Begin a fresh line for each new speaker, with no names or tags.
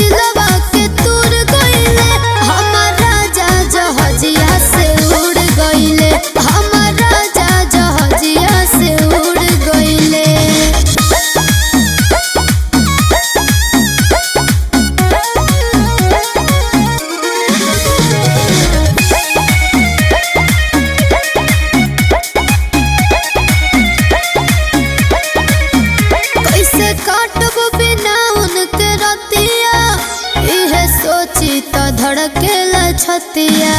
दिलवा के तूर गइले। हमर राजा जहाजिया से उड़ गइले। हमर राजा जहाजिया से उड़ गइले। कैसे काटब बिना उनके रतिया, इहे सोची तो धड़केला छतिया।